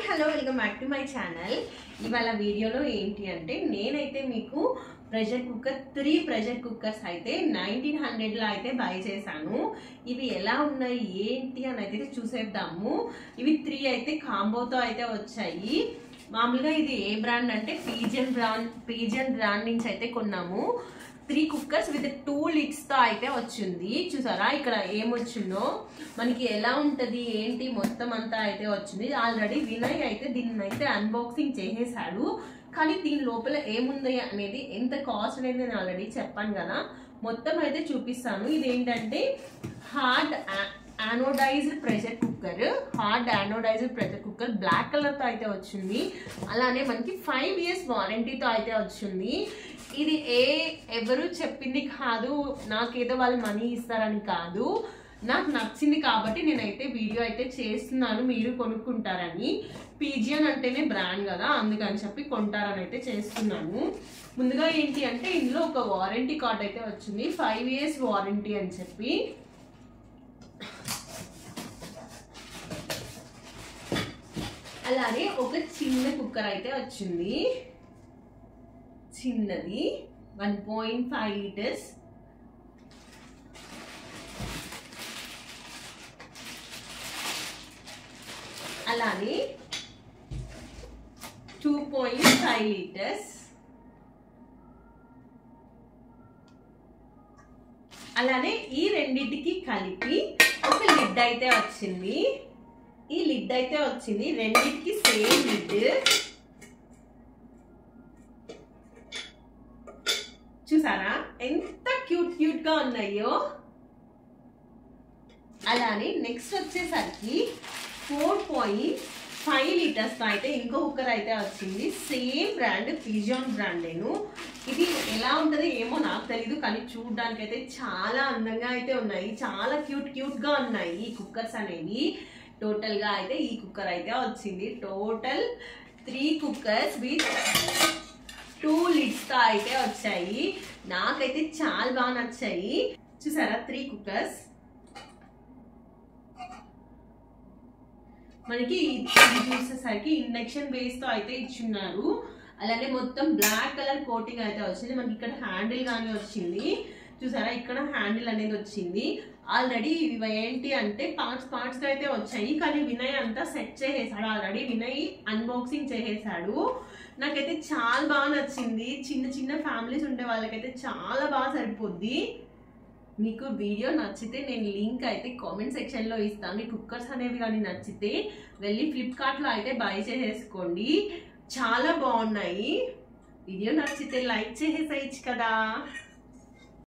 Hello welcome back to my channel. ఇవాళ వీడియోలో ఏంటి అంటే నేనైతే మీకు ప్రెషర్ కుక్కర్ 3 ప్రెషర్ కుక్కర్స్ అయితే 1900లో అయితే బై చేశాను. ఇవి ఎలా ఉన్నాయి ఏంటి అని అయితే చూసేద్దాము. ఇవి 3 అయితే కాంబోతో అయితే వచ్చాయి. మామూలుగా ఇది ఏ బ్రాండ్ అంటే పీజియన్ బ్రాండ్ నుంచి అయితే కొన్నాము. 3 కుక్కర్స్ విత్ 2 lids తో అయితే వచ్చింది. చూసారా ఇక్కడ ఏమొచ్చిందో మనకి ఎలా ఉంటది ఏంటి మొత్తం అంతా అయితే వచ్చింది. ఆల్రెడీ వినయ్ అయితే దీన్ని అయితే అన్బాక్సింగ్ చేసేసాడు. కానీ దీని లోపల ఏముంది అనేది ఎంత కాస్ట్ అనేది నేను ఆల్రెడీ చెప్పాను కదా, మొత్తం అయితే చూపిస్తాను. ఇదేంటంటే hard anodised pressure cooker black colour తో అయితే వచ్చింది. అలానే మనకి 5 years వారంటీతో అయితే వచ్చింది. ఇది ఎవరు చెప్పింది కాదు, నాకేదో వాళ్ళు మనీ ఇస్తారని కాదు, నాకు నచ్చింది కాబట్టి నేనైతే వీడియో అయితే చేస్తున్నాను, మీరు కొనుక్కుంటారని. పీజియన్ అంటేనే బ్రాండ్ కదా, అందుకని చెప్పి కొంటారని అయితే చేస్తున్నాను. ముందుగా ఏంటి అంటే ఇందులో ఒక వారంటీ కార్డ్ అయితే వచ్చింది, 5 years వారంటీ అని చెప్పి. అలానే ఒక చిన్న కుక్కర్ అయితే వచ్చింది, చిన్నది 1.5 liters. అలానే 2.5 liters. అలానే ఈ రెండింటికి కలిపి ఒక లిడ్ అయితే వచ్చింది. ఈ లిడ్ అయితే వచ్చింది, రెండింటికి సేమ్ లిడ్. చూసారా ఎంత క్యూట్ గా ఉన్నాయో. అలానే నెక్స్ట్ వచ్చేసరికి 4.5 liters తో అయితే ఇంకో కుక్కర్ అయితే వచ్చింది. సేమ్ బ్రాండ్, పీజియన్ బ్రాండేను. ఇది ఎలా ఉంటది ఏమో నాకు తెలీదు, కానీ చూడడానికి అయితే చాలా అందంగా అయితే ఉన్నాయి, చాలా క్యూట్ గా ఉన్నాయి ఈ కుక్కర్స్ అనేవి. టోటల్ గా అయితే ఈ కుక్కర్ అయితే వచ్చింది. టోటల్ 3 కుక్కర్స్ విత్ 2 lids తో అయితే వచ్చాయి. నాకైతే చాలా బాగా నచ్చాయి. చూసారా 3 కుక్కర్స్ మనకి చూసేసరికి ఇండక్షన్ బేస్ తో అయితే ఇచ్చున్నారు. అలానే మొత్తం బ్లాక్ కలర్ కోటింగ్ అయితే వచ్చింది. మనకి ఇక్కడ హ్యాండిల్ గానీ వచ్చింది. చూసారా ఇక్కడ హ్యాండిల్ అనేది వచ్చింది. ఆల్రెడీ ఇవి ఏంటి అంటే పార్ట్స్ గా అయితే వచ్చాయి, కానీ వినయ్ అంతా సెట్ చేసేసాడు. ఆల్రెడీ వినయ్ అన్బాక్సింగ్ చేసేసాడు. నాకైతే చాలా బాగా నచ్చింది. చిన్న ఫ్యామిలీస్ ఉండే వాళ్ళకైతే చాలా బాగా సరిపోద్ది. మీకు వీడియో నచ్చితే నేను లింక్ అయితే కామెంట్ సెక్షన్ లో ఇస్తాను. ఈ కుక్కర్స్ అనేవి కానీ నచ్చితే వెళ్ళి ఫ్లిప్కార్ట్ లో అయితే బై చేసేసుకోండి, చాలా బాగున్నాయి. వీడియో నచ్చితే లైక్ చేసేసేయచ్చు కదా.